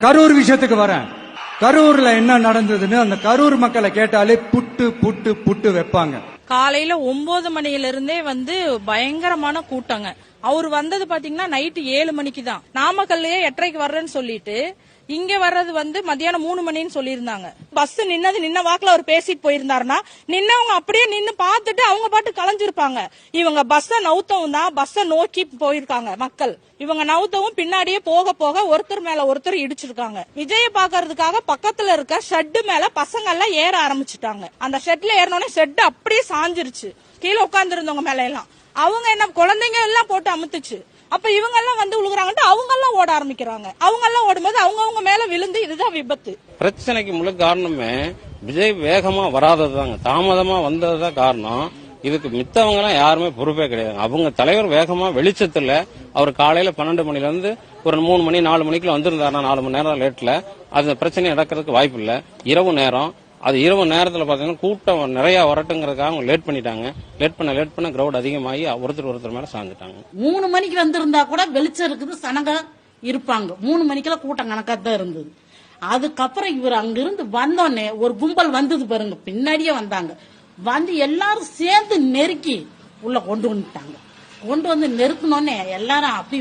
கரூர் விஷயத்துக்கு வரேன். கரூர்ல என்ன நடந்ததுன்னு அந்த கரூர் மக்களை கேட்டாலே புட்டு புட்டு புட்டு வைப்பாங்க. காலையில 9 மணில இருந்தே பயங்கரமான கூட்டங்க. அவர் வந்தது பாத்தீங்கன்னா நைட்டு 7 மணிக்கு தான். நாமக்கல்லையே 8:30க்கு வர்றேன்னு சொல்லிட்டு இங்க வர்றது மத்தியானம் 3 மணின்னு சொல்லியிருந்தாங்க. பஸ் நின்ன வாக்குல அவர் பேசிட்டு போயிருந்தாருன்னா நின்னவங்க அப்படியே நின்னு பாத்துட்டு அவங்க பாட்டு கலைஞ்சிருப்பாங்க. இவங்க பஸ்ஸ நவுத்தவும் தான் பஸ்ஸ நோக்கி போயிருக்காங்க மக்கள். இவங்க நவுத்தவும் பின்னாடியே போக போக ஒருத்தர் மேல ஒருத்தர் இடிச்சிருக்காங்க. விஜய பாக்குறதுக்காக பக்கத்துல இருக்க ஷெட் மேல பசங்க எல்லாம் ஏற ஆரம்பிச்சுட்டாங்க. அந்த ஷெட்ல ஏறனோடனே ஷெட் அப்படியே சாஞ்சிருச்சு. கீழே உட்கார்ந்து இருந்தவங்க மேல எல்லாம் அவங்க என்ன குழந்தைங்க எல்லாம் போட்டு அமுத்துச்சு. அப்ப இவங்க எல்லாம் விழுகுறாங்கட்டு அவங்க எல்லாம் ஓட ஆரம்பிக்கிறாங்க. அவங்க எல்லாம் ஓடும்போது அவங்க மேல விழுந்து இதுதான் விபத்து. பிரச்சனைக்கு முழு காரணமே விஜய் வேகமா வராததுதாங்க, தாமதமா வந்ததுதான் காரணம். இதுக்கு மித்தவங்க எல்லாம் யாருமே பொறுப்பே கிடையாது. அவங்க தலைவர் வேகமா வெளிச்சத்துல அவர் காலையில 12 மணில இருந்து ஒரு 3 மணி 4 மணிக்குள்ள வந்திருந்தாருன்னா 4 மணி நேரம் லேட்ல அந்த பிரச்சனை நடக்கிறதுக்கு வாய்ப்பு இல்ல. இரவு நேரம் அது இரவு நேரத்துல பாத்தீங்கன்னா கூட்டம் நிறைய வரட்டுங்கிறதுக்காக அவங்க லேட் பண்ணிட்டாங்க. லேட் பண்ண கிரௌட் அதிகமாகி ஒருத்தர் மேல சாஞ்சிட்டாங்க. 3 மணிக்கு வந்திருந்தா கூட வெளிச்சம் இருக்குது, சனங்க இருப்பாங்க. 3 மணிக்கெல்லாம் கூட்டம் கணக்கா தான் இருந்தது. அதுக்கப்புறம் இவர் அங்கிருந்து வந்தோடனே ஒரு கும்பல் வந்தது பாருங்க, பின்னாடியே வந்தாங்க. வந்து எல்லாரும் சேர்ந்து நெருக்கி உள்ள கொண்டு வந்து நெருக்கணும்னே எல்லாரும் அப்படி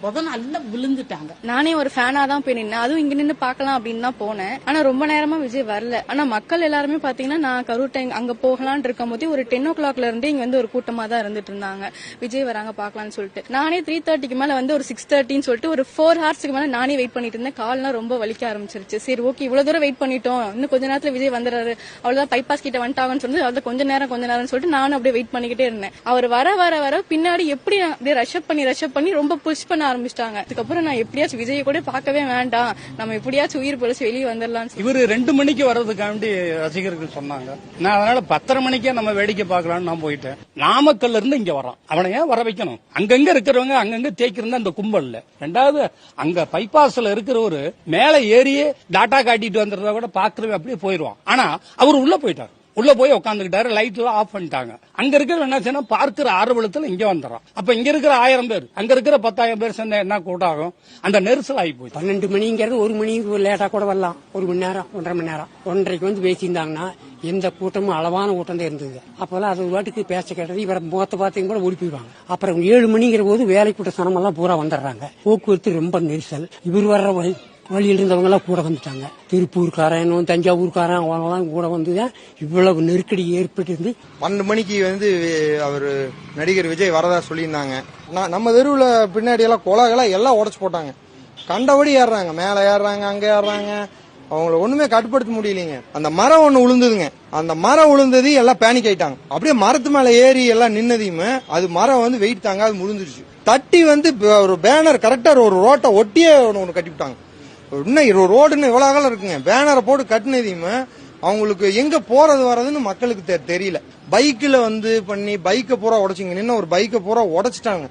பொத நல்லா விழுந்துட்டாங்க. நானே ஒரு ஃபேனா தான் போய் நின்னேன். அதுவும் இங்க நின்று பாக்கலாம் அப்படின்னு தான் போனேன். ஆனா ரொம்ப நேரமா விஜய் வரல. ஆனா மக்கள் எல்லாருமே பாத்தீங்கன்னா நான் கரூர் டைம் அங்க போகலான்னு இருக்கும் போது ஒரு 10 o'clockல இருந்து இங்க ஒரு கூட்டமா தான் இருந்துட்டு இருந்தாங்க. விஜய் வராங்க பாக்கலாம்னு சொல்லிட்டு நானே 3:30க்கு மேல ஒரு 6:30ன்னு சொல்லிட்டு ஒரு 4 ஹவர்ஸ்க்கு மேல நானே வெயிட் பண்ணிட்டு இருந்தேன். கால்லாம் ரொம்ப வலிக்க ஆரம்பிச்சிருச்சு. சரி ஓகே, இவ்வளவு தூரம் வெயிட் பண்ணிட்டோம், இன்னும் கொஞ்ச நேரத்துல விஜய் வந்துறாரு, அவ்வளவுதான் பைபாஸ் கிட்ட வந்துட்டாங்கன்னு சொல்லி அவ்வளவு கொஞ்ச நேரம் சொல்லிட்டு நானும் அப்படியே வெயிட் பண்ணிக்கிட்டே இருந்தேன். அவர் வர பின்னாடி எப்படி அப்படியே ரஷப் பண்ணி ரொம்ப புஷ் பண்ண ஆரம்பிச்சிட்டாங்க. அதுக்கப்புறம் நான் எப்படியாச்சும் விஜய் கூட பார்க்கவே வேண்டாம், நம்ம எப்படியாச்சும் உயிர் பொழைச்சு வெளியே வந்துடலாம். இவரு 2 மணிக்கு வர்றதுக்காண்டி ரசிகர்கள் சொன்னாங்க. நான் அதனால 10:30 மணிக்கே நம்ம வேடிக்கை பார்க்கலாம்னு நான் போயிட்டேன். நாமக்கல்ல இருந்து இங்க வரான், அவனை ஏன் வர வைக்கணும்? அங்கங்க இருக்கிறவங்க அங்கங்க தேய்க்கிறதா அந்த கும்பல்ல. ரெண்டாவது அங்க பைபாஸ்ல இருக்கிறவரு மேல ஏறியே டாட்டா காட்டிட்டு வந்துறத கூட பாக்குறவங்க அப்படியே போயிருவான். ஆனா அவர் உள்ள போயிட்டார். உள்ள போய் உட்காந்துக்கிட்டாரு, லைட் எல்லாம் ஆஃப் பண்ணிட்டாங்க. அங்க இருக்கிற என்ன செய்யணும், பார்க்கிற ஆர்வலத்துல இங்க வந்துடும். அப்ப இங்க இருக்கிற 1000 பேர் அங்க இருக்கிற 10,000 பேர் சேர்ந்தா என்ன கூட்டம் ஆகும்? அந்த நெரிசல் ஆகி போய் 12 மணிங்கிறது 1 மணிக்கு லேட்டா கூட வரலாம். 1 மணி நேரம் 1.5 மணி நேரம் 1:30க்கு பேசியிருந்தாங்கன்னா எந்த கூட்டமும் அளவான கூட்டம் தான் இருந்தது. அப்பெல்லாம் அது வாட்டுக்கு பேச கேட்டது இவரை முகத்தை பார்த்தீங்க கூட ஓடி போயிடுவாங்க. அப்புறம் 7 மணிங்கிற போது வேலை கூட்ட சனமெல்லாம் பூரா வந்துடுறாங்க. போக்குவரத்து ரொம்ப நெரிசல். இவர் வர்ற வழியில் இருந்தவங்க எல்லாம் கூட வந்துட்டாங்க. திருப்பூர்காரன் தஞ்சாவூர்காரன் அவங்கெல்லாம் கூட வந்து இவ்வளவு நெருக்கடி ஏற்பட்டு இருந்து 12 மணிக்கு அவர் நடிகர் விஜய் வரதா சொல்லியிருந்தாங்க. நம்ம தெருவுல பின்னாடி எல்லாம் கொலகளை எல்லாம் உடைச்சு போட்டாங்க. கண்டபடி ஏறுறாங்க, மேல ஏறுறாங்க, அங்க ஏறுறாங்க. அவங்கள ஒண்ணுமே கட்டுப்படுத்த முடியலீங்க. அந்த மரம் ஒண்ணு விழுந்ததுங்க. அந்த மரம் விழுந்தது எல்லாம் பேனிக் ஆயிட்டாங்க. அப்படியே மரத்து மேல ஏறி எல்லாம் நின்னதையுமே அது மரம் வெயிட் தாங்க அது முழுந்துருச்சு. தட்டி ஒரு பேனர் கரெக்டா ஒரு ரோட்டை ஒட்டியே ஒண்ணு கட்டிவிட்டாங்க. இன்னும் ரோடுன்னு இவ்வளவு அகலம் இருக்குங்க. பேனரை போட்டு கட்டினதையுமே அவங்களுக்கு எங்க போறது வர்றதுன்னு மக்களுக்கு தெரியல. பைக்கில் பண்ணி பைக்கை பூரா உடைச்சிங்க, நின்று ஒரு பைக்கை பூரா உடைச்சிட்டாங்க.